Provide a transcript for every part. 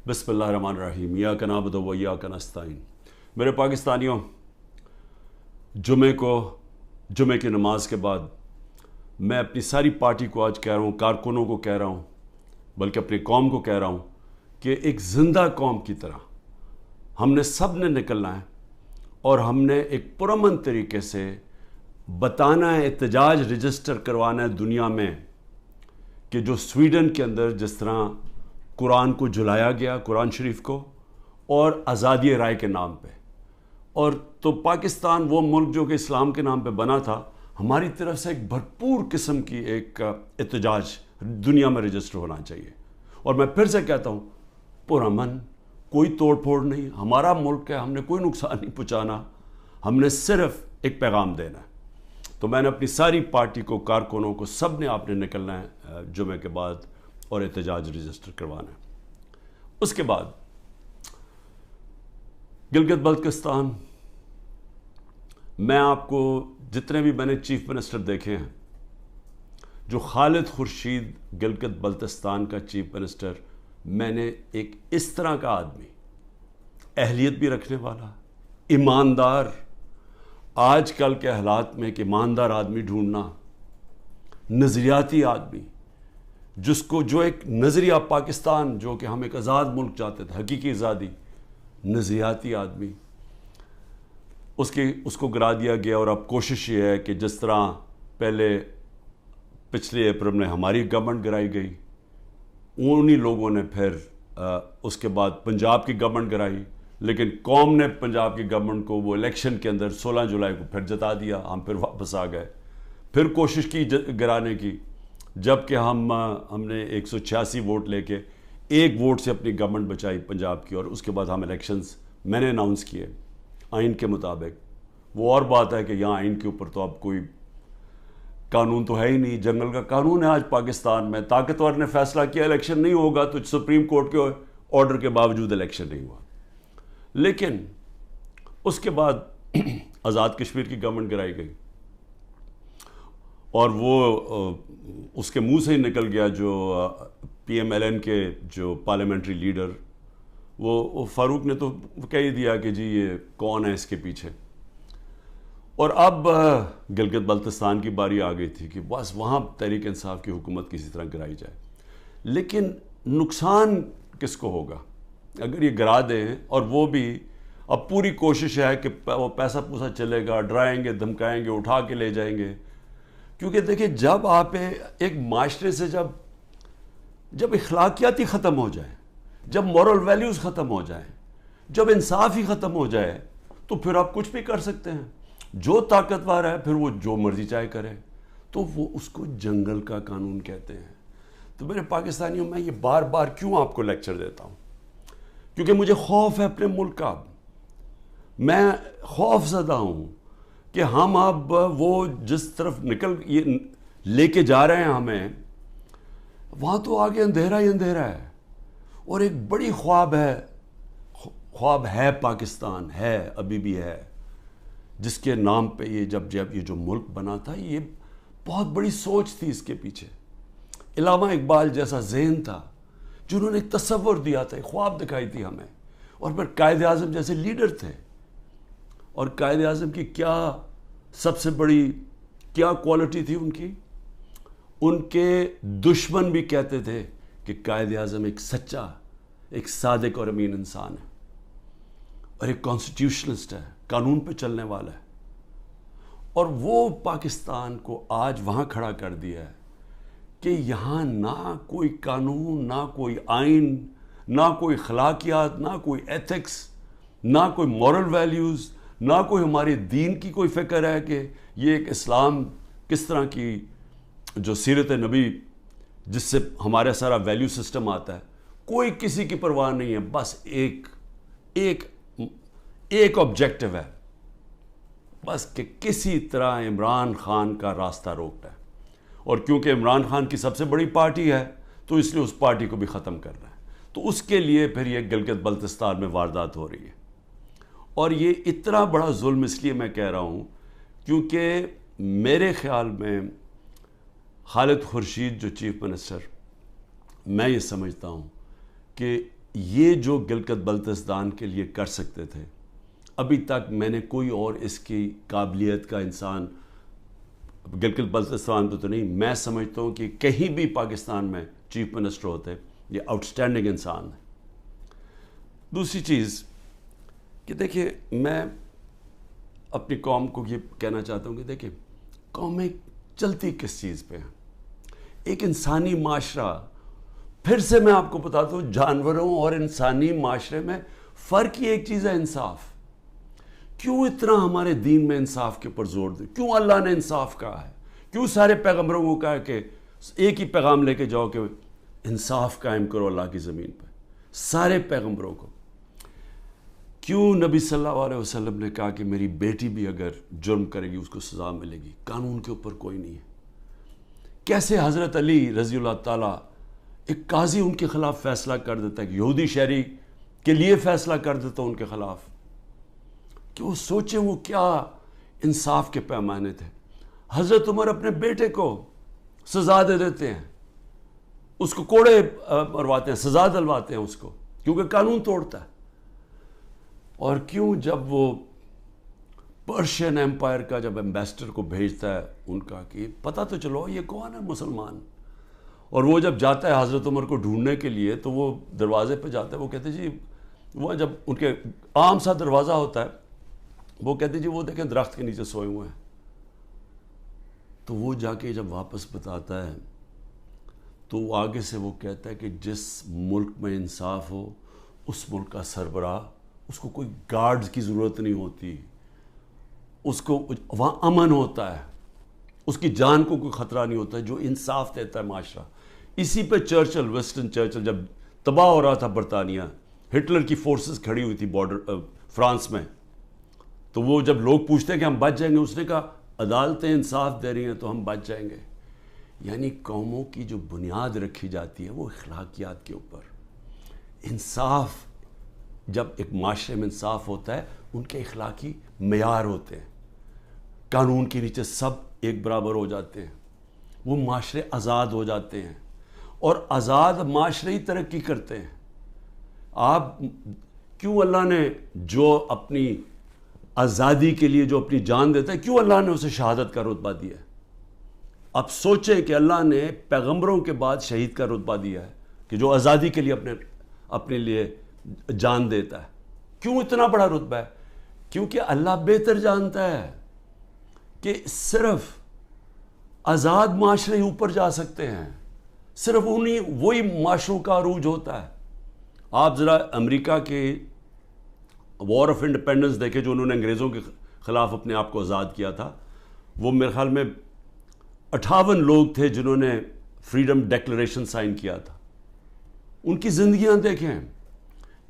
بسم اللہ الرحمن الرحیم ایاک نعبد و ایاک نستعین۔ میرے پاکستانیوں، جمعے کی نماز کے بعد میں اپنی ساری پارٹی کو آج کہہ رہا ہوں، کارکنوں کو کہہ رہا ہوں، بلکہ اپنی قوم کو کہہ رہا ہوں کہ ایک زندہ قوم کی طرح ہم نے سب نے نکلنا ہے اور ہم نے ایک پرامن طریقے سے بتانا ہے، احتجاج رجسٹر کروانا ہے دنیا میں کہ جو سویڈن کے اندر جس طرح قرآن کو جلایا گیا، قرآن شریف کو، اور آزادی رائے کے نام پہ، اور تو پاکستان وہ ملک جو کہ اسلام کے نام پہ بنا تھا، ہماری طرف سے ایک بھرپور قسم کی ایک احتجاج دنیا میں رجسٹر ہونا چاہیے۔ اور میں پھر سے کہتا ہوں، پرامن، کوئی توڑ پھوڑ نہیں، ہمارا ملک ہے، ہم نے کوئی نقصان نہیں پہنچانا، ہم نے صرف ایک پیغام دینا ہے۔ تو میں نے اپنی ساری پارٹی کو، کارکنوں کو، سب نے آپ نے نکلنا ہے جمعے کے بعد اور احتجاج رجسٹر کروانا ہے۔ اس کے بعد گلگت بلتستان، میں آپ کو جتنے بھی میں نے چیف منسٹر دیکھے ہیں، جو خالد خورشید گلگت بلتستان کا چیف منسٹر، میں نے ایک اس طرح کا آدمی، اہلیت بھی رکھنے والا، ایماندار، آج کل کے حالات میں ایک ایماندار آدمی ڈھونڈنا، نظریاتی آدمی، جو ایک نظریہ پاکستان، جو کہ ہم ایک آزاد ملک چاہتے تھے، حقیقی آزادی، نظریاتی آدمی، اس کو گرا دیا گیا۔ اور اب کوشش یہ ہے کہ جس طرح پچھلے اپریل میں ہماری گورنمنٹ گرائی گئی، انہی لوگوں نے پھر اس کے بعد پنجاب کی گورنمنٹ گرائی، لیکن قوم نے پنجاب کی گورنمنٹ کو وہ الیکشن کے اندر 16 جولائی کو پھر جتا دیا، ہم پھر واپس آ گئے، پھر کوشش کی گرانے کی، جبکہ ہم نے 186 ووٹ لے کے ایک ووٹ سے اپنی گورنمنٹ بچائی پنجاب کی، اور اس کے بعد ہم الیکشنز میں نے اناؤنس کیے آئین کے مطابق۔ وہ اور بات ہے کہ یہاں آئین کے اوپر تو اب کوئی قانون تو ہے ہی نہیں، جنگل کا قانون ہے آج پاکستان میں، طاقتور نے فیصلہ کیا الیکشن نہیں ہوگا تو سپریم کورٹ کے آرڈر کے باوجود الیکشن نہیں ہوا۔ لیکن اس کے بعد آزاد کشمیر کی گورنمنٹ گرائی گئی، اور وہ اس کے منہ سے ہی نکل گیا، جو پی ایم ایل این کے جو پارلیمنٹری لیڈر، وہ فاروق نے تو کہہ ہی دیا کہ جی یہ کون ہے اس کے پیچھے۔ اور اب گلگت بلتستان کی باری آ گئی تھی کہ بس وہاں تحریک انصاف کی حکومت کسی طرح گرائی جائے، لیکن نقصان کس کو ہوگا اگر یہ گرا دیں؟ اور وہ بھی اب پوری کوشش ہے کہ وہ پیسہ پوسا چلے گا، ڈرائیں گے، دھمکائیں گے، اٹھا کے لے جائیں گے۔ کیونکہ دیکھیں، جب آپ ایک معاشرے سے جب اخلاقیات ہی ختم ہو جائیں، جب مورل ویلیوز ختم ہو جائیں، جب انصاف ہی ختم ہو جائے، تو پھر آپ کچھ بھی کر سکتے ہیں۔ جو طاقتور ہے پھر وہ جو مرضی چاہے کرے، تو وہ اس کو جنگل کا قانون کہتے ہیں۔ تو میرے پاکستانیوں، میں یہ بار بار کیوں آپ کو لیکچر دیتا ہوں؟ کیونکہ مجھے خوف ہے اپنے ملک کا، میں خوف زدہ ہوں کہ ہم اب وہ جس طرف یہ لے کے جا رہے ہیں ہمیں، وہاں تو آگے اندھیرا ہی اندھیرا ہے، اور ایک بڑی خواب ہے پاکستان، ہے، ابھی بھی ہے، جس کے نام پہ جب یہ جو ملک بنا تھا، یہ بہت بڑی سوچ تھی اس کے پیچھے۔ علامہ اقبال جیسا ذہن تھا، جنہوں نے ایک تصور دیا تھا، ایک خواب دکھائی تھی ہمیں، اور پھر قائد اعظم جیسے لیڈر تھے۔ اور قائد اعظم کی کیا سب سے بڑی کیا کوالٹی تھی ان کے دشمن بھی کہتے تھے کہ قائد اعظم ایک سچا، ایک صادق اور امین انسان ہے، اور ایک کانسٹیٹیوشنسٹ ہے، قانون پہ چلنے والا ہے۔ اور وہ پاکستان کو آج وہاں کھڑا کر دیا ہے کہ یہاں نہ کوئی قانون، نہ کوئی آئین، نہ کوئی اخلاقیات، نہ کوئی ایتھکس، نہ کوئی مورل ویلیوز، نہ کوئی ہمارے دین کی کوئی فکر ہے کہ یہ ایک اسلام کس طرح کی جو سیرت نبی جس سے ہمارا سارا ویلیو سسٹم آتا ہے، کوئی کسی کی پرواہ نہیں ہے۔ بس ایک آبجیکٹو ہے، بس کہ کسی طرح عمران خان کا راستہ روکنا ہے، اور کیونکہ عمران خان کی سب سے بڑی پارٹی ہے تو اس لیے اس پارٹی کو بھی ختم کرنا ہے۔ تو اس کے لیے پھر یہ گلگت بلتستان میں واردات ہو رہی ہے، اور یہ اتنا بڑا ظلم اس لیے میں کہہ رہا ہوں کیونکہ میرے خیال میں خالد خورشید جو چیف منسٹر، میں یہ سمجھتا ہوں کہ یہ جو گلگت بلتستان کے لیے کر سکتے تھے، ابھی تک میں نے کوئی اور اس کی قابلیت کا انسان گلگت بلتستان پہ تو نہیں، میں سمجھتا ہوں کہ کہیں بھی پاکستان میں چیف منسٹر ہوتے، یہ آؤٹسٹینڈنگ انسان ہے۔ دوسری چیز کہ دیکھیں، میں اپنی قوم کو یہ کہنا چاہتا ہوں کہ دیکھیں، قومیں چلتی کس چیز پہ ہیں؟ ایک انسانی معاشرہ، پھر سے میں آپ کو بتاتا ہوں، جانوروں اور انسانی معاشرے میں فرق ہی ایک چیز ہے، انصاف۔ کیوں اتنا ہمارے دین میں انصاف کے اوپر زور دے؟ کیوں اللہ نے انصاف کہا ہے؟ کیوں سارے پیغمبروں کو کہا کہ ایک ہی پیغام لے کے جاؤ کہ انصاف قائم کرو اللہ کی زمین پہ؟ سارے پیغمبروں کو کیوں نبی صلی اللہ علیہ وسلم نے کہا کہ میری بیٹی بھی اگر جرم کرے گی اس کو سزا ملے گی؟ قانون کے اوپر کوئی نہیں ہے۔ کیسے حضرت علی رضی اللہ تعالیٰ، ایک قاضی ان کے خلاف فیصلہ کر دیتا ہے، یہودی شہری کے لیے فیصلہ کر دیتا ان کے خلاف، کہ وہ سوچیں وہ کیا انصاف کے پیمانے تھے۔ حضرت عمر اپنے بیٹے کو سزا دے دیتے ہیں، اس کو کوڑے مرواتے ہیں، سزا دلواتے ہیں اس کو، کیونکہ قانون توڑتا ہے۔ اور کیوں جب وہ پرشین ایمپائر کا جب ایمبیسڈر کو بھیجتا ہے ان کا کہ پتہ تو چلو یہ کون ہے مسلمان، اور وہ جب جاتا ہے حضرت عمر کو ڈھونڈنے کے لیے تو وہ دروازے پہ جاتا ہے، وہ کہتے جی، وہ جب ان کے عام سا دروازہ ہوتا ہے، وہ کہتے جی وہ دیکھیں درخت کے نیچے سوئے ہوئے ہیں۔ تو وہ جا کے جب واپس بتاتا ہے تو وہ آگے سے وہ کہتا ہے کہ جس ملک میں انصاف ہو اس ملک کا سربراہ، اس کو کوئی گارڈز کی ضرورت نہیں ہوتی، اس کو وہاں امن ہوتا ہے، اس کی جان کو کوئی خطرہ نہیں ہوتا ہے، جو انصاف دیتا ہے معاشرہ۔ اسی پہ چرچل، وسٹن چرچل جب تباہ ہو رہا تھا برطانیہ، ہٹلر کی فورسز کھڑی ہوئی تھی بارڈر فرانس میں، تو وہ جب لوگ پوچھتے ہیں کہ ہم بچ جائیں گے، اس نے کہا عدالتیں انصاف دے رہی ہیں تو ہم بچ جائیں گے۔ یعنی قوموں کی جو بنیاد رکھی جاتی ہے وہ اخلاقیات کے اوپر۔ انصاف، جب ایک معاشرے میں انصاف ہوتا ہے، ان کے اخلاقی معیار ہوتے ہیں، قانون کے نیچے سب ایک برابر ہو جاتے ہیں، وہ معاشرے آزاد ہو جاتے ہیں، اور آزاد معاشرے ہی ترقی کرتے ہیں۔ آپ کیوں اللہ نے جو اپنی آزادی کے لیے جو اپنی جان دیتا ہے، کیوں اللہ نے اسے شہادت کا رتبہ دیا ہے؟ اب سوچیں کہ اللہ نے پیغمبروں کے بعد شہید کا رتبہ دیا ہے کہ جو آزادی کے لیے اپنے لیے جان دیتا ہے۔ کیوں اتنا بڑا رتبہ ہے؟ کیونکہ اللہ بہتر جانتا ہے کہ صرف آزاد معاشرے ہی اوپر جا سکتے ہیں، صرف وہی معاشروں کا عروج ہوتا ہے۔ آپ ذرا امریکہ کے وار آف انڈیپینڈنس دیکھیں، جو انہوں نے انگریزوں کے خلاف اپنے آپ کو آزاد کیا تھا، وہ میرے خیال میں 58 لوگ تھے جنہوں نے فریڈم ڈیکلریشن سائن کیا تھا۔ ان کی زندگیاں دیکھیں،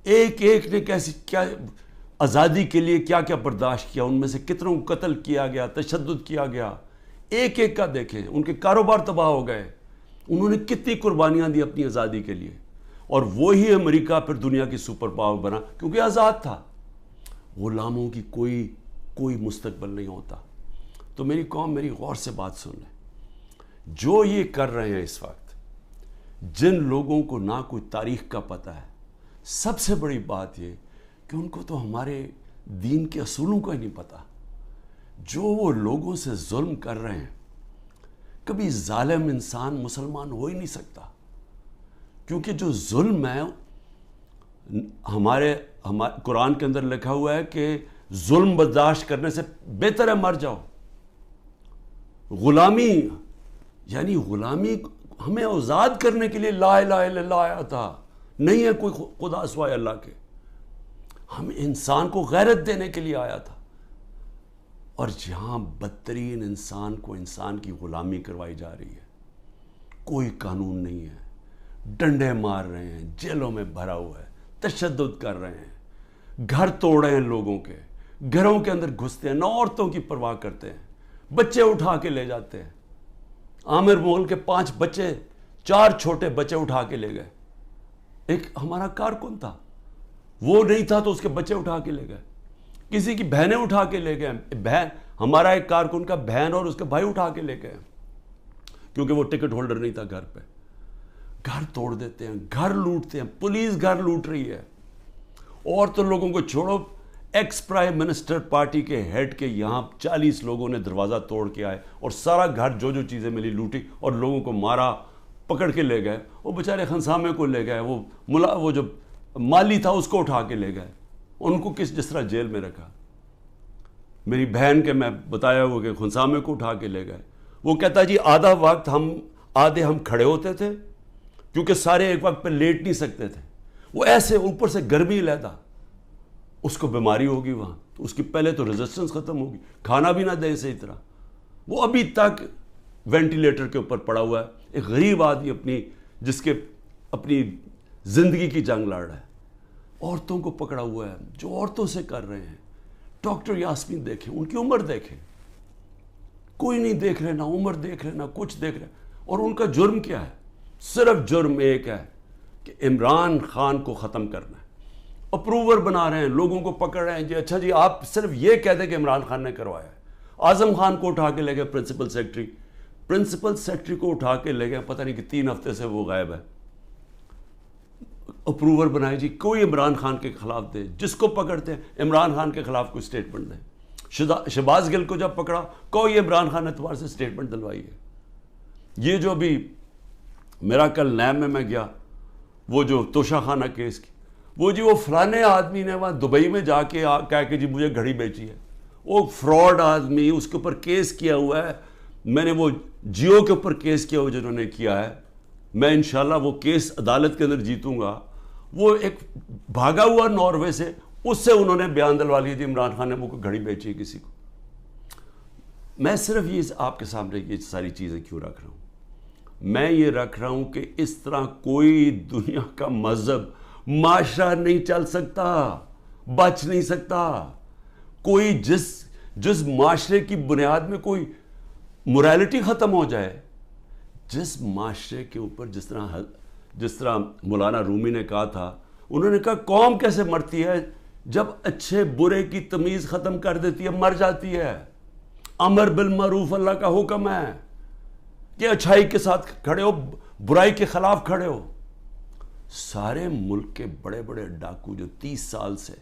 ایک ایک نے کیا آزادی کے لیے کیا کیا برداشت کیا، ان میں سے کتنوں کو قتل کیا گیا، تشدد کیا گیا، ایک ایک کا دیکھیں، ان کے کاروبار تباہ ہو گئے، انہوں نے کتنی قربانیاں دی اپنی آزادی کے لیے، اور وہی امریکہ پھر دنیا کی سپر پاور بنا کیونکہ آزاد تھا۔ غلاموں کی کوئی مستقبل نہیں ہوتا۔ تو میری قوم، میری غور سے بات سن لیں، جو یہ کر رہے ہیں اس وقت، جن لوگوں کو نہ کوئی تاریخ کا پتہ ہے، سب سے بڑی بات یہ کہ ان کو تو ہمارے دین کے اصولوں کا ہی نہیں پتہ۔ جو وہ لوگوں سے ظلم کر رہے ہیں، کبھی ظالم انسان مسلمان ہو ہی نہیں سکتا، کیونکہ جو ظلم ہے، ہمارے قرآن کے اندر لکھا ہوا ہے کہ ظلم برداشت کرنے سے بہتر ہے مر جاؤ۔ غلامی، یعنی غلامی ہمیں آزاد کرنے کے لیے لا الہ الا اللہ آیا تھا، نہیں ہے کوئی خدا سوائے اللہ کے، ہم انسان کو غیرت دینے کے لیے آیا تھا۔ اور جہاں بدترین انسان کو انسان کی غلامی کروائی جا رہی ہے، کوئی قانون نہیں ہے، ڈنڈے مار رہے ہیں، جیلوں میں بھرا ہوا ہے، تشدد کر رہے ہیں، گھر توڑ رہے ہیں لوگوں کے، گھروں کے اندر گھستے ہیں، نہ عورتوں کی پرواہ کرتے ہیں، بچے اٹھا کے لے جاتے ہیں۔ عامر مغل کے 5 بچے، 4 چھوٹے بچے اٹھا کے لے گئے۔ ایک ہمارا کارکن تھا، وہ نہیں تھا تو اس کے بچے اٹھا کے لے گئے، کسی کی بہنیں اٹھا کے لے گئے، ہمارا ایک کارکن کا بہن اور اس کے بھائی اٹھا کے لے گئے، کیونکہ وہ ٹکٹ ہولڈر نہیں تھا گھر پہ۔ گھر توڑ دیتے ہیں, گھر لوٹتے ہیں, پولیس گھر لوٹ رہی ہے. اور تو لوگوں کو چھوڑو, ایکس پرائم منسٹر پارٹی کے ہیڈ کے یہاں 40 لوگوں نے دروازہ توڑ کے آئے اور سارا گھر جو چیزیں ملی لوٹی اور لوگوں کو مارا, پکڑ کے لے گئے. وہ بیچارے خنسامے کو لے گئے, وہ جو مالی تھا اس کو اٹھا کے لے گئے, ان کو جس طرح جیل میں رکھا. میری بہن کے میں بتایا ہوا کہ خنسامے کو اٹھا کے لے گئے. وہ کہتا جی آدھا وقت آدھے ہم کھڑے ہوتے تھے کیونکہ سارے ایک وقت پہ لیٹ نہیں سکتے تھے. وہ ایسے اوپر سے گرمی لیتا, اس کو بیماری ہوگی وہاں, تو اس کی پہلے تو ریزسٹنس ختم ہوگی, کھانا بھی نہ دے صحیح طرح. وہ ابھی تک وینٹیلیٹر کے اوپر پڑا ہوا ہے. ایک غریب آدمی جس کے اپنی زندگی کی جنگ لڑ رہا ہے. عورتوں کو پکڑا ہوا ہے جو عورتوں سے کر رہے ہیں. ڈاکٹر یاسمین دیکھیں, ان کی عمر دیکھیں, کوئی نہیں دیکھ رہے, نہ عمر دیکھ رہے نہ کچھ دیکھ رہے. اور ان کا جرم کیا ہے؟ صرف جرم ایک ہے کہ عمران خان کو ختم کرنا ہے. اپروور بنا رہے ہیں, لوگوں کو پکڑ رہے ہیں. جی اچھا جی آپ صرف یہ کہہ دیں کہ عمران خان نے کروایا ہے. اعظم خان کو اٹھا کے لے گئے پرنسپل سیکرٹری کو اٹھا کے لے گئے, پتہ نہیں کہ 3 ہفتے سے وہ غائب ہے. اپروور بنائے جی, کوئی عمران خان کے خلاف دے, جس کو پکڑتے ہیں عمران خان کے خلاف کوئی سٹیٹمنٹ دے. شہباز گل کو جب پکڑا کوئی عمران خان اعتبار سے سٹیٹمنٹ دلوائی ہے. یہ جو بھی میرا کل نیب میں گیا, وہ جو توشہ خانہ کیس کی, وہ فلانے آدمی نے وہاں دبئی میں جا کے کہا کہ جی مجھے گھڑی بیچی ہے. وہ فراڈ آدمی, اس کے اوپر کیس کیا ہوا ہے. میں نے وہ جیو کے اوپر کیس کیا ہوا جنہوں نے کیا ہے, میں انشاءاللہ وہ کیس عدالت کے اندر جیتوں گا. وہ ایک بھاگا ہوا ناروے سے, اس سے انہوں نے بیان دلوا لیا جی عمران خان نے وہ گھڑی بیچی ہے کسی کو. میں صرف یہ آپ کے سامنے یہ ساری چیزیں کیوں رکھ رہا ہوں؟ میں یہ رکھ رہا ہوں کہ اس طرح کوئی دنیا کا مذہب معاشرہ نہیں چل سکتا, بچ نہیں سکتا. کوئی جس معاشرے کی بنیاد میں کوئی موریلٹی ختم ہو جائے, جس معاشرے کے اوپر جس طرح مولانا رومی نے کہا تھا, انہوں نے کہا قوم کیسے مرتی ہے جب اچھے برے کی تمیز ختم کر دیتی ہے, مر جاتی ہے. امر بالمعروف اللہ کا حکم ہے کہ اچھائی کے ساتھ کھڑے ہو, برائی کے خلاف کھڑے ہو. سارے ملک کے بڑے بڑے ڈاکو جو 30 سال سے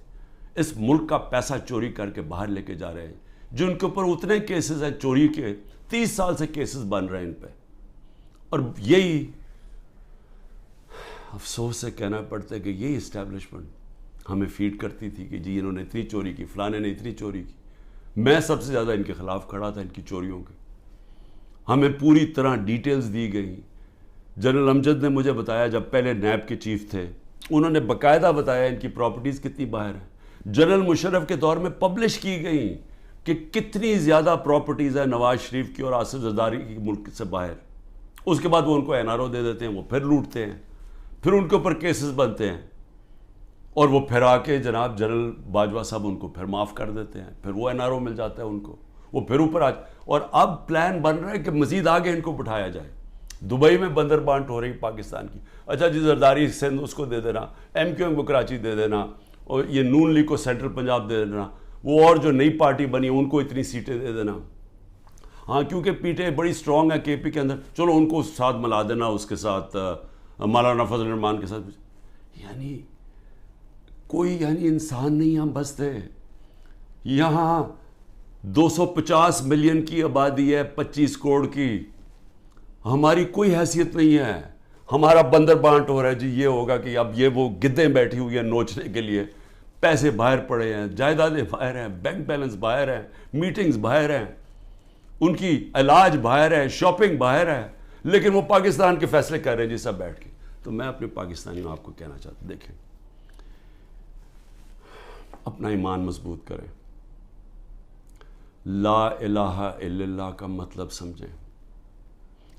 اس ملک کا پیسہ چوری کر کے باہر لے کے جا رہے ہیں, جن کے اوپر اتنے کیسز ہیں چوری کے, 30 سال سے کیسز بن رہے ہیں ان پہ. اور یہی افسوس سے کہنا پڑتا ہے کہ یہی اسٹیبلشمنٹ ہمیں فیڈ کرتی تھی کہ جی انہوں نے اتنی چوری کی, فلانے نے اتنی چوری کی. میں سب سے زیادہ ان کے خلاف کھڑا تھا, ان کی چوریوں کے. ہمیں پوری طرح ڈیٹیلز دی گئی. جنرل امجد نے مجھے بتایا, جب پہلے نیب کے چیف تھے, انہوں نے باقاعدہ بتایا ان کی پراپرٹیز کتنی باہر ہیں. جنرل مشرف کے دور میں پبلش کی گئی کہ کتنی زیادہ پراپرٹیز ہیں نواز شریف کی اور آصف زرداری کی ملک سے باہر. اس کے بعد وہ ان کو NRO دے دیتے ہیں, وہ پھر لوٹتے ہیں, پھر ان کے اوپر کیسز بنتے ہیں, اور وہ پھر آ کے جناب جنرل باجوہ صاحب ان کو پھر معاف کر دیتے ہیں, پھر وہ NRO مل جاتا ہے ان کو, وہ پھر اوپر اور اب پلان بن رہا ہے کہ مزید آگے ان کو بٹھایا جائے. دبئی میں بندر بانٹ ہو رہی پاکستان کی. اچھا جی زرداری سندھ اس کو دے دینا, MQM کو کراچی دے دینا, اور یہ نون لیگ کو سینٹرل پنجاب دے دینا, وہ اور جو نئی پارٹی بنی ان کو اتنی سیٹیں دے دینا. ہاں کیونکہ پیٹیں بڑی سٹرونگ ہے KP کے اندر, چلو ان کو ساتھ ملا دینا, اس کے ساتھ مولانا فضل الرحمان کے ساتھ. یعنی کوئی انسان نہیں ہم بستے. یہاں 250 ملین کی آبادی ہے, 25 کروڑ کی. ہماری کوئی حیثیت نہیں ہے. ہمارا بندر بانٹ ہو رہا ہے جی, یہ ہوگا کہ اب یہ وہ گدیں بیٹھی ہوئی ہیں نوچنے کے لیے, پیسے باہر پڑے ہیں, جائیدادیں باہر ہیں, بینک بیلنس باہر ہیں, میٹنگز باہر ہیں, ان کی علاج باہر ہے, شاپنگ باہر ہے, لیکن وہ پاکستان کے فیصلے کر رہے ہیں جی سب بیٹھ کے. تو میں اپنے پاکستانیوں آپ کو کہنا چاہتا ہوں, دیکھیں اپنا ایمان مضبوط کریں, لا الہ الا اللہ کا مطلب سمجھیں,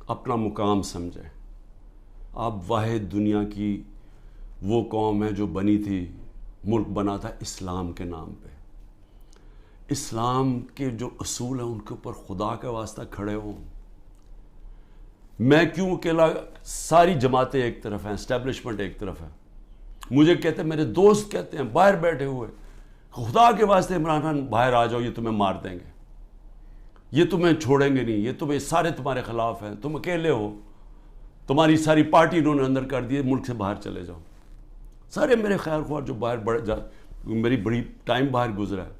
اپنا مقام سمجھیں. آپ واحد دنیا کی وہ قوم ہے جو بنی تھی, ملک بنا تھا اسلام کے نام پہ. اسلام کے جو اصول ہیں ان کے اوپر خدا کا واسطہ کھڑے ہوں. میں کیوں اکیلا, ساری جماعتیں ایک طرف ہیں, اسٹیبلشمنٹ ایک طرف ہے. مجھے کہتے ہیں, میرے دوست کہتے ہیں باہر بیٹھے ہوئے, خدا کے واسطے عمران خان باہر آ جاؤ, یہ تمہیں مار دیں گے, یہ تمہیں چھوڑیں گے نہیں, یہ تمہیں سارے تمہارے خلاف ہیں, تم اکیلے ہو. تمہاری ساری پارٹی انہوں نے اندر کر دی، ملک سے باہر چلے جاؤ. سارے میرے خیر خواہ جو باہر میری بڑی ٹائم باہر گزرا ہے،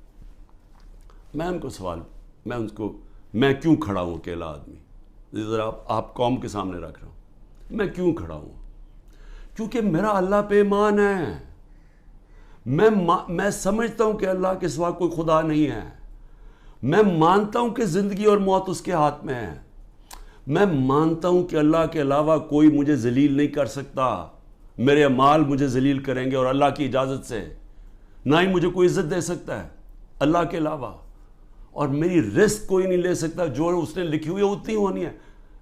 میں ان کو سوال، میں کیوں کھڑا ہوں اکیلا آدمی؟ ذرا آپ قوم کے سامنے رکھ رہا ہوں، میں کیوں کھڑا ہوں؟ کیونکہ میرا اللہ پہ ایمان ہے. میں سمجھتا ہوں کہ اللہ کے سوا کوئی خدا نہیں ہے. میں مانتا ہوں کہ زندگی اور موت اس کے ہاتھ میں ہے. میں مانتا ہوں کہ اللہ کے علاوہ کوئی مجھے ذلیل نہیں کر سکتا. میرے اعمال مجھے ذلیل کریں گے اور اللہ کی اجازت سے. نہ ہی مجھے کوئی عزت دے سکتا ہے اللہ کے علاوہ. اور میری رزق کوئی نہیں لے سکتا، جو اس نے لکھی ہوئی ہے اتنی ہونی ہے.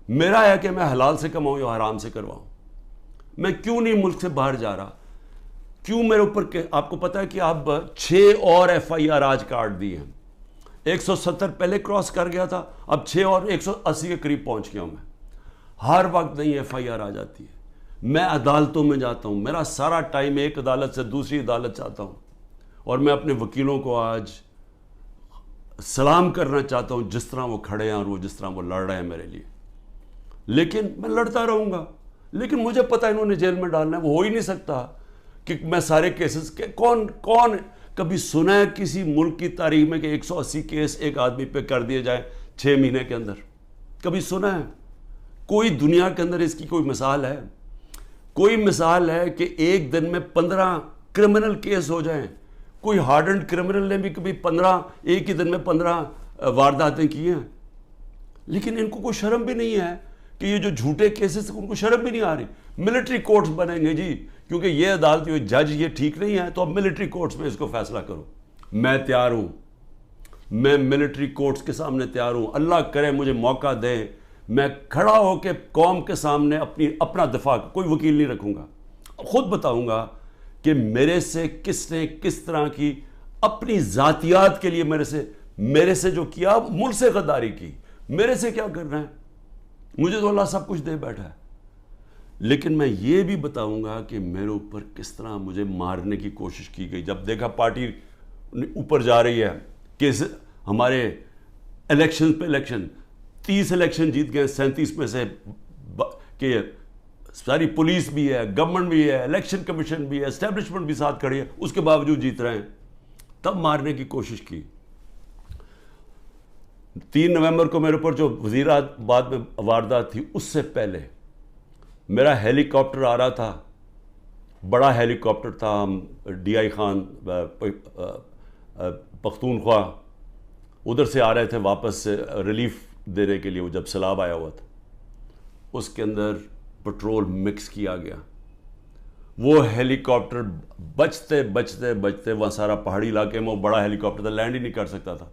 میرا ہے کہ میں حلال سے کماؤں یا حرام سے کرواؤں. میں کیوں نہیں ملک سے باہر جا رہا؟ کیوں میرے اوپر آپ کو پتا ہے کہ اب 6 اور FIR آج کاٹ دی ہیں. 170 پہلے کراس کر گیا تھا، اب 6 اور 180 کے قریب پہنچ گیا ہوں میں. ہر وقت نہیں FIR آ جاتی ہے. میں عدالتوں میں جاتا ہوں، میرا سارا ٹائم ایک عدالت سے دوسری عدالت جاتا ہوں. اور میں اپنے وکیلوں کو آج سلام کرنا چاہتا ہوں جس طرح وہ کھڑے ہیں اور وہ جس طرح وہ لڑ رہے ہیں میرے لیے. لیکن میں لڑتا رہوں گا، لیکن مجھے پتہ انہوں نے جیل میں ڈالنا ہے. وہ ہو ہی نہیں سکتا کہ میں سارے کیسز کون کبھی سنا ہے کسی ملک کی تاریخ میں کہ 180 کیس ایک آدمی پہ کر دیے جائیں 6 مہینے کے اندر؟ کبھی سنا ہے؟ کوئی دنیا کے اندر اس کی کوئی مثال ہے؟ کوئی مثال ہے کہ ایک دن میں 15 کرمنل کیس ہو جائیں؟ کوئی ہارڈنڈ کرمنل نے بھی کبھی ایک ہی دن میں 15 وارداتیں کی ہیں. لیکن ان کو کوئی شرم بھی نہیں ہے کہ یہ جو جھوٹے کیسز ان کو شرم بھی نہیں آ رہی. ملٹری کورٹس بنیں گے جی، کیونکہ یہ عدالتی جج یہ ٹھیک نہیں ہے تو اب ملٹری کورٹس میں اس کو فیصلہ کرو. میں تیار ہوں، میں ملٹری کورٹس کے سامنے تیار ہوں. اللہ کرے مجھے موقع دے، میں کھڑا ہو کے قوم کے سامنے اپنا دفاع، کوئی وکیل نہیں رکھوں گا، خود بتاؤں گا کہ میرے سے کس نے کس طرح کی اپنی ذاتیات کے لیے میرے سے جو کیا، ملک سے غداری کی. میرے سے کیا کرنا ہے؟ مجھے تو اللہ سب کچھ دے بیٹھا ہے. لیکن میں یہ بھی بتاؤں گا کہ میرے اوپر کس طرح مجھے مارنے کی کوشش کی گئی. جب دیکھا پارٹی اوپر جا رہی ہے کہ ہمارے الیکشن پہ الیکشن 30 الیکشن جیت گئے 37 میں سے، کہ ساری پولیس بھی ہے، گورنمنٹ بھی ہے، الیکشن کمیشن بھی ہے، اسٹیبلشمنٹ بھی ساتھ کھڑی ہے، اس کے باوجود جیت رہے ہیں. تب مارنے کی کوشش کی. 3 نومبر کو میرے اوپر جو وزیرآباد میں واردات تھی، اس سے پہلے میرا ہیلی کاپٹر آ رہا تھا، بڑا ہیلی کاپٹر تھا. ہم DI خان پختونخوا ادھر سے آ رہے تھے واپس سے ریلیف دینے کے لیے، وہ جب سیلاب آیا ہوا تھا. اس کے اندر پٹرول مکس کیا گیا. وہ ہیلی کاپٹر بچتے بچتے بچتے، وہاں سارا پہاڑی علاقے میں وہ بڑا ہیلی کاپٹر تھا، لینڈ ہی نہیں کر سکتا تھا.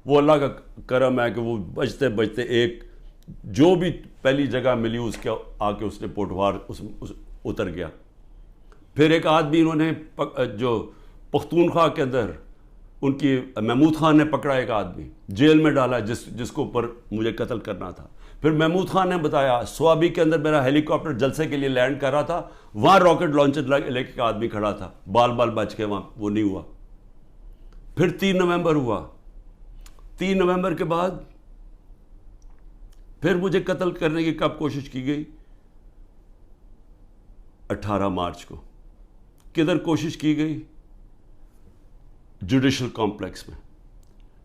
وہ اللہ کا کرم ہے کہ وہ بچتے بچتے ایک جو بھی پہلی جگہ ملی اس کے آ کے اس نے پوٹوار اتر گیا. پھر ایک آدمی انہوں نے جو پختونخوا کے اندر ان کی محمود خان نے پکڑا، ایک آدمی جیل میں ڈالا جس کو اوپر مجھے قتل کرنا تھا. پھر محمود خان نے بتایا سوابی کے اندر میرا ہیلی کاپٹر جلسے کے لیے لینڈ کر رہا تھا، وہاں راکٹ لانچر لے کے آدمی کھڑا تھا، بال بچ کے وہاں وہ نہیں ہوا. پھر 3 نومبر ہوا. 3 نومبر کے بعد پھر مجھے قتل کرنے کی کب کوشش کی گئی؟ 18 مارچ کو. کدھر کوشش کی گئی؟ جوڈیشل کمپلیکس میں.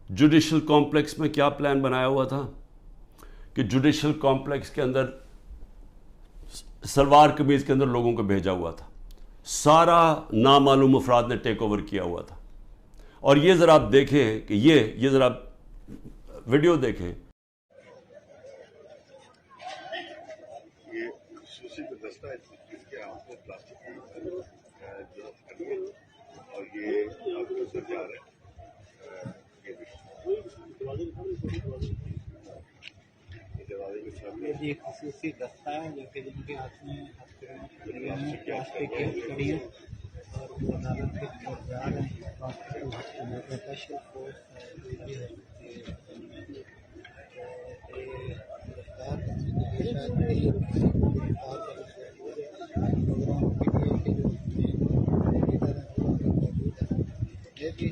جوڈیشل کمپلیکس میں کیا پلان بنایا ہوا تھا کہ جوڈیشل کمپلیکس کے اندر سلوار قمیض کے اندر لوگوں کو بھیجا ہوا تھا. سارا نامعلوم افراد نے ٹیک اوور کیا ہوا تھا. اور یہ ذرا آپ دیکھیں کہ یہ ذرا ویڈیو دیکھیں. یہ خصوصی دستہ ہے جو کہ جن کے ہاتھ میں پلاسٹک کی ہتھکڑی ہے اور وہ عدالت کے طرف جا رہے ہیں. اسپیشل فورس یہ بھی ہے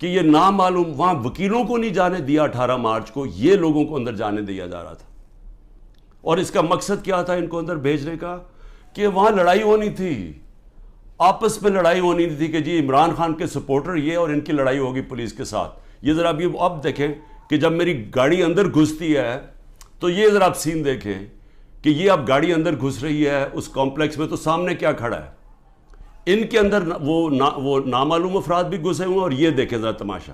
کہ یہ نامعلوم وہاں وکیلوں کو نہیں جانے دیا 18 مارچ کو، یہ لوگوں کو اندر جانے دیا جا رہا تھا. اور اس کا مقصد کیا تھا ان کو اندر بھیجنے کا؟ کہ وہاں لڑائی ہونی تھی، آپس میں لڑائی ہونی تھی کہ جی عمران خان کے سپورٹر یہ اور ان کی لڑائی ہوگی پولیس کے ساتھ. یہ ذرا اب دیکھیں کہ جب میری گاڑی اندر گھستی ہے تو یہ ذرا آپ سین دیکھیں کہ یہ اب گاڑی اندر گھس رہی ہے اس کمپلیکس میں، تو سامنے کیا کھڑا ہے؟ ان کے اندر وہ نامعلوم افراد بھی گھسے ہوئے ہیں. اور یہ دیکھیں ذرا تماشا،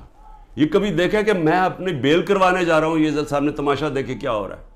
یہ کبھی دیکھا کہ میں اپنی بیل کروانے جا رہا ہوں، یہ ذرا سامنے تماشا دیکھیں کیا ہو رہا ہے.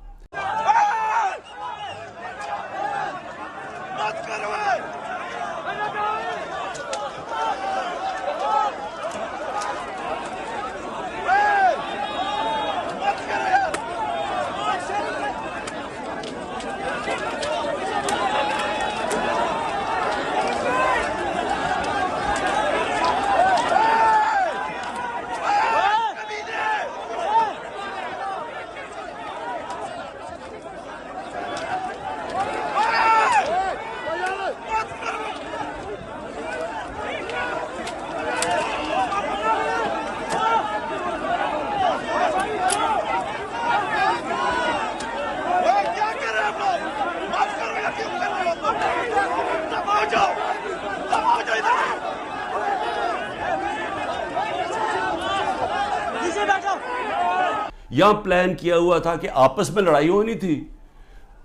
یہاں پلان کیا ہوا تھا کہ آپس میں لڑائی ہونی تھی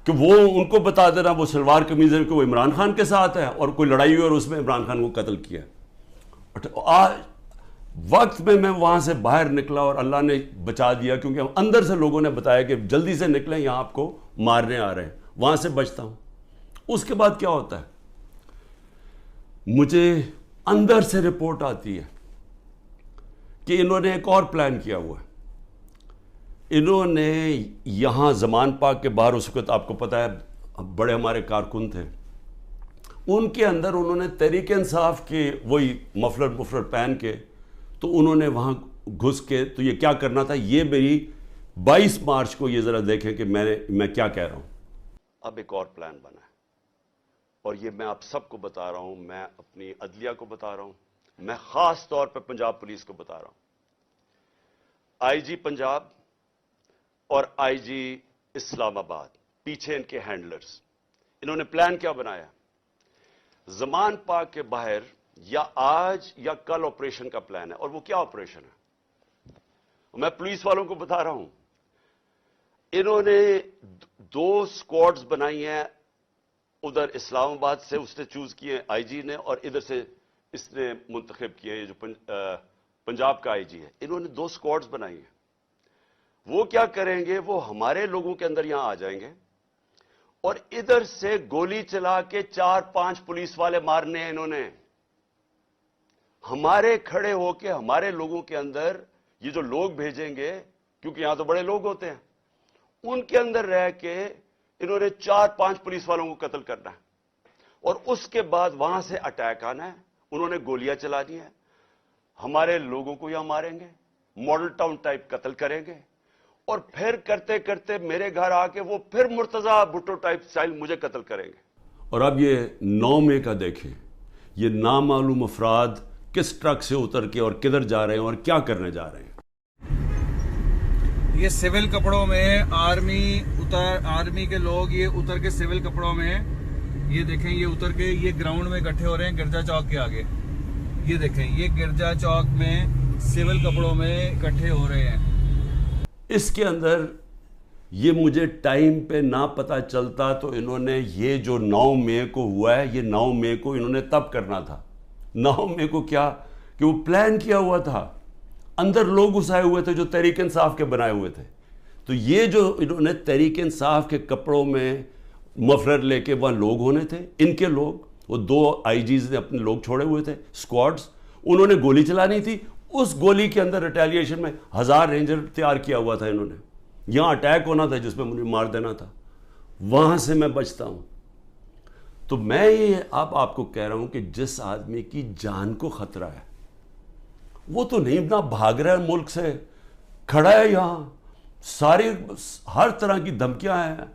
کہ وہ ان کو بتا دینا وہ سلوار قمیض ہے کہ وہ عمران خان کے ساتھ ہے، اور کوئی لڑائی ہوئی اور اس میں عمران خان کو قتل کیا. وقت میں وہاں سے باہر نکلا اور اللہ نے بچا دیا، کیونکہ اندر سے لوگوں نے بتایا کہ جلدی سے نکلیں یہاں آپ کو مارنے آ رہے ہیں. وہاں سے بچتا ہوں. اس کے بعد کیا ہوتا ہے؟ مجھے اندر سے رپورٹ آتی ہے کہ انہوں نے ایک اور پلان کیا ہوا ہے. انہوں نے یہاں زمان پاک کے باہر اس وقت آپ کو پتہ ہے بڑے ہمارے کارکن تھے، ان کے اندر انہوں نے تحریک انصاف کے وہی مفلر پہن کے تو انہوں نے وہاں گھس کے تو یہ کیا کرنا تھا. یہ میری 22 مارچ کو یہ ذرا دیکھیں کہ میں کیا کہہ رہا ہوں. اب ایک اور پلان بنا ہے اور یہ میں آپ سب کو بتا رہا ہوں، میں اپنی عدلیہ کو بتا رہا ہوں، میں خاص طور پہ پنجاب پولیس کو بتا رہا ہوں. آئی جی پنجاب اور آئی جی اسلام آباد پیچھے ان کے ہینڈلرز، انہوں نے پلان کیا بنایا؟ زمان پاک کے باہر یا آج یا کل آپریشن کا پلان ہے. اور وہ کیا آپریشن ہے؟ میں پولیس والوں کو بتا رہا ہوں، انہوں نے 2 سکواڈز بنائی ہیں. ادھر اسلام آباد سے اس نے چوز کیے آئی جی نے، اور ادھر سے اس نے منتخب کیے یہ جو پنجاب کا آئی جی ہے. انہوں نے 2 سکواڈز بنائی ہیں. وہ کیا کریں گے؟ وہ ہمارے لوگوں کے اندر یہاں آ جائیں گے اور ادھر سے گولی چلا کے 4-5 پولیس والے مارنے ہیں. انہوں نے ہمارے کھڑے ہو کے ہمارے لوگوں کے اندر یہ جو لوگ بھیجیں گے، کیونکہ یہاں تو بڑے لوگ ہوتے ہیں، ان کے اندر رہ کے انہوں نے 4-5 پولیس والوں کو قتل کرنا ہے. اور اس کے بعد وہاں سے اٹیک آنا ہے. انہوں نے گولیاں چلا دی ہیں، ہمارے لوگوں کو یہاں ماریں گے، ماڈل ٹاؤن ٹائپ قتل کریں گے، اور پھر کرتے کرتے میرے گھر آ کے وہ پھر مرتضی بھٹو ٹائپ سٹائل مجھے قتل کریں گے. اور اب یہ 9 مئی کا دیکھیں، یہ نامعلوم افراد کس ٹرک سے اتر کے اور کدھر جا رہے ہیں اور کیا کرنے جا رہے ہیں. یہ سول کپڑوں میں آرمی کے لوگ یہ اتر کے سول کپڑوں میں، یہ دیکھیں یہ اتر کے یہ گراؤنڈ میں اکٹھے ہو رہے ہیں گرجا چوک کے آگے. یہ دیکھیں یہ گرجا چوک میں سول کپڑوں میں اکٹھے ہو رہے ہیں. اس کے اندر یہ مجھے ٹائم پہ نہ پتہ چلتا تو انہوں نے یہ جو 9 مئی کو ہوا ہے، یہ 9 مئی کو انہوں نے تب کرنا تھا. 9 مئی کو کیا کہ وہ پلان کیا ہوا تھا، اندر لوگ گھسائے ہوئے تھے جو تحریک انصاف کے بنائے ہوئے تھے. تو یہ جو انہوں نے تحریک انصاف کے کپڑوں میں مفلر لے کے وہاں لوگ ہونے تھے، ان کے لوگ، وہ 2 آئی جیز نے اپنے لوگ چھوڑے ہوئے تھے سکواڈز، انہوں نے گولی چلانی تھی. اس گولی کے اندر ریٹیلیشن میں 1000 رینجر تیار کیا ہوا تھا. انہوں نے یہاں اٹیک ہونا تھا جس میں مجھے مار دینا تھا. وہاں سے میں بچتا ہوں. تو میں یہ آپ کو کہہ رہا ہوں کہ جس آدمی کی جان کو خطرہ ہے وہ تو نہیں نہ بھاگ رہا ہے ملک سے، کھڑا ہے یہاں ساری ہر طرح کی دھمکیاں ہیں.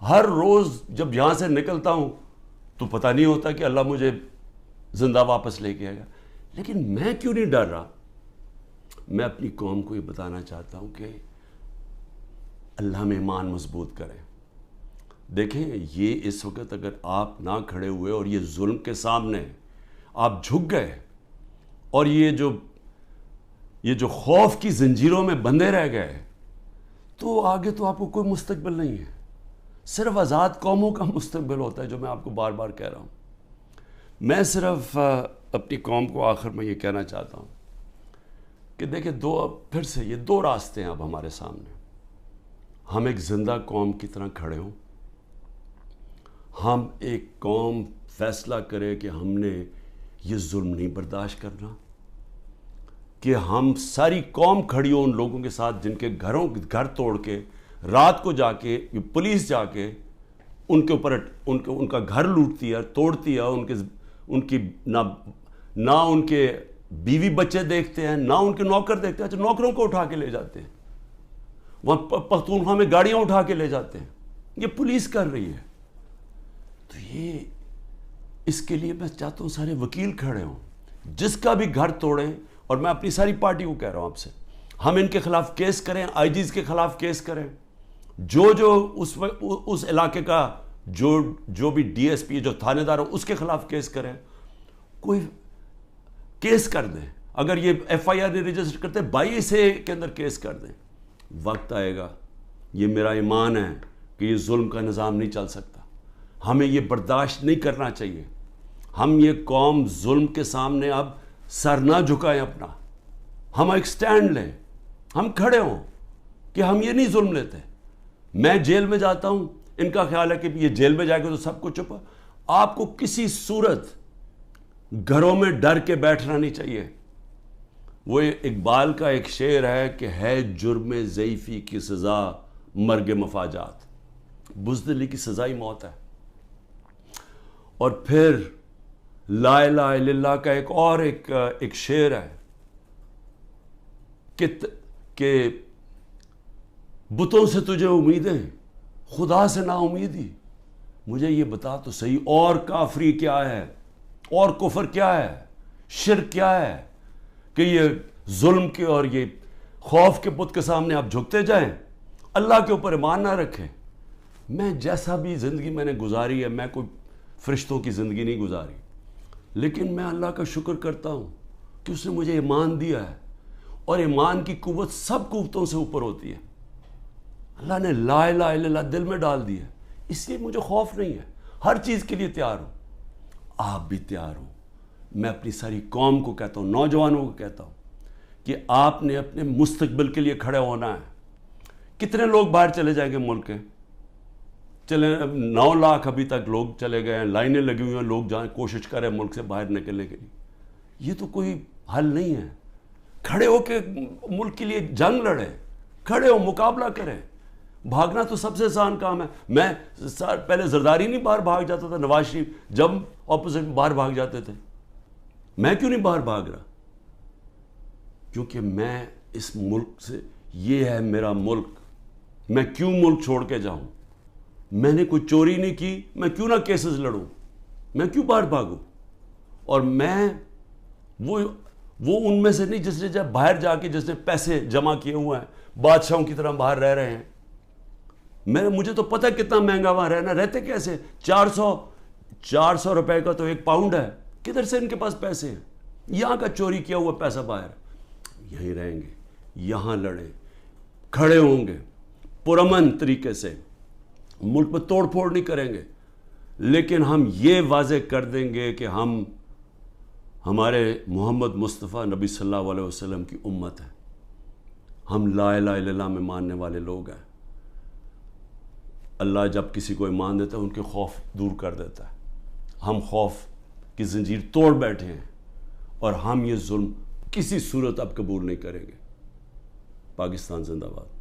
ہر روز جب یہاں سے نکلتا ہوں تو پتہ نہیں ہوتا کہ اللہ مجھے زندہ واپس لے کے آئے گا. لیکن میں کیوں نہیں ڈر رہا؟ میں اپنی قوم کو یہ بتانا چاہتا ہوں کہ اللہ میں ایمان مضبوط کریں. دیکھیں یہ اس وقت اگر آپ نہ کھڑے ہوئے اور یہ ظلم کے سامنے آپ جھک گئے اور یہ جو خوف کی زنجیروں میں بندھے رہ گئے تو آگے تو آپ کو کوئی مستقبل نہیں ہے. صرف آزاد قوموں کا مستقبل ہوتا ہے، جو میں آپ کو بار بار کہہ رہا ہوں. میں صرف اپنی قوم کو آخر میں یہ کہنا چاہتا ہوں کہ دیکھیں پھر سے یہ دو راستے ہیں اب ہمارے سامنے. ہم ایک زندہ قوم کی طرح کھڑے ہوں، ہم ایک قوم فیصلہ کرے کہ ہم نے یہ ظلم نہیں برداشت کرنا، کہ ہم ساری قوم کھڑی ہو ان لوگوں کے ساتھ جن کے گھر توڑ کے رات کو جا کے پولیس جا کے ان کے اوپر ان کا گھر لوٹتی ہے، توڑتی ہے، ان کی نہ ان کے بیوی بچے دیکھتے ہیں، نہ ان کے نوکر دیکھتے ہیں. اچھا نوکروں کو اٹھا کے لے جاتے ہیں، وہاں پختونخوا میں گاڑیاں اٹھا کے لے جاتے ہیں. یہ پولیس کر رہی ہے. تو یہ اس کے لیے میں چاہتا ہوں سارے وکیل کھڑے ہوں، جس کا بھی گھر توڑیں. اور میں اپنی ساری پارٹی کو کہہ رہا ہوں آپ سے، ہم ان کے خلاف کیس کریں، آئی جیز کے خلاف کیس کریں، جو اس علاقے کا جو بھی ڈی ایس پی جو تھانے دار ہو اس کے خلاف کیس کریں. کوئی کیس کر دیں. اگر یہ ایف آئی آر نہیں رجسٹر کرتے 22A کے اندر کیس کر دیں. وقت آئے گا، یہ میرا ایمان ہے کہ یہ ظلم کا نظام نہیں چل سکتا. ہمیں یہ برداشت نہیں کرنا چاہیے. ہم یہ قوم ظلم کے سامنے اب سر نہ جھکائیں اپنا. ہم ایک سٹینڈ لیں، ہم کھڑے ہوں کہ ہم یہ نہیں ظلم لیتے. میں جیل میں جاتا ہوں، ان کا خیال ہے کہ یہ جیل میں جائے گا تو سب کو چپا. آپ کو کسی صورت گھروں میں ڈر کے بیٹھنا نہیں چاہیے. وہ اقبال کا ایک شعر ہے کہ ہے جرم ضعیفی کی سزا مرگ مفاجات. بزدلی کی سزائی موت ہے. اور پھر لا الہ الا اللہ کا ایک شعر ہے کہ بتوں سے تجھے امیدیں، خدا سے نا امیدی. مجھے یہ بتا تو صحیح، اور کافری کیا ہے، اور کفر کیا ہے، شرک کیا ہے کہ یہ ظلم کے اور یہ خوف کے بت کے سامنے آپ جھکتے جائیں، اللہ کے اوپر ایمان نہ رکھیں. میں جیسا بھی زندگی میں نے گزاری ہے، میں کوئی فرشتوں کی زندگی نہیں گزاری، لیکن میں اللہ کا شکر کرتا ہوں کہ اس نے مجھے ایمان دیا ہے. اور ایمان کی قوت سب قوتوں سے اوپر ہوتی ہے. اللہ نے لا الہ الا اللہ دل میں ڈال دی ہے، اس لیے مجھے خوف نہیں ہے. ہر چیز کے لیے تیار ہوں. آپ بھی تیار ہوں. میں اپنی ساری قوم کو کہتا ہوں، نوجوانوں کو کہتا ہوں کہ آپ نے اپنے مستقبل کے لیے کھڑے ہونا ہے. کتنے لوگ باہر چلے جائیں گے ملک کے؟ چلے 9 لاکھ ابھی تک لوگ چلے گئے ہیں، لائنیں لگی ہوئی ہیں، لوگ جائیں کوشش کریں ملک سے باہر نکلنے کے لیے. یہ تو کوئی حل نہیں ہے. کھڑے ہو کے ملک کے لیے جنگ لڑیں، کھڑے ہو مقابلہ کریں. بھاگنا تو سب سے آسان کام ہے. میں پہلے زرداری نہیں باہر بھاگ جاتا تھا، نواز شریف جب اپوزٹ باہر بھاگ جاتے تھے. میں کیوں نہیں باہر بھاگ رہا؟ کیونکہ میں اس ملک سے، یہ ہے میرا ملک. میں کیوں ملک چھوڑ کے جاؤں؟ میں نے کوئی چوری نہیں کی، میں کیوں نہ کیسز لڑوں؟ میں کیوں باہر بھاگوں؟ اور میں وہ ان میں سے نہیں جس نے جب باہر جا کے جس نے پیسے جمع کیے ہوئے ہیں، بادشاہوں کی طرح باہر رہ رہے ہیں. مجھے تو پتہ کتنا مہنگا وہاں رہنا. رہتے کیسے؟ 400 روپے کا تو 1 پاؤنڈ ہے. کدھر سے ان کے پاس پیسے ہیں؟ یہاں کا چوری کیا ہوا پیسہ باہر. یہیں رہیں گے، یہاں لڑیں، کھڑے ہوں گے پرامن طریقے سے. ملک میں توڑ پھوڑ نہیں کریں گے، لیکن ہم یہ واضح کر دیں گے کہ ہم ہمارے محمد مصطفیٰ نبی صلی اللہ علیہ وسلم کی امت ہے. ہم لا الہ الا اللہ میں ماننے والے لوگ ہیں. اللہ جب کسی کو ایمان دیتا ہے ان کے خوف دور کر دیتا ہے. ہم خوف کی زنجیر توڑ بیٹھے ہیں اور ہم یہ ظلم کسی صورت اب قبول نہیں کریں گے. پاکستان زندہ باد.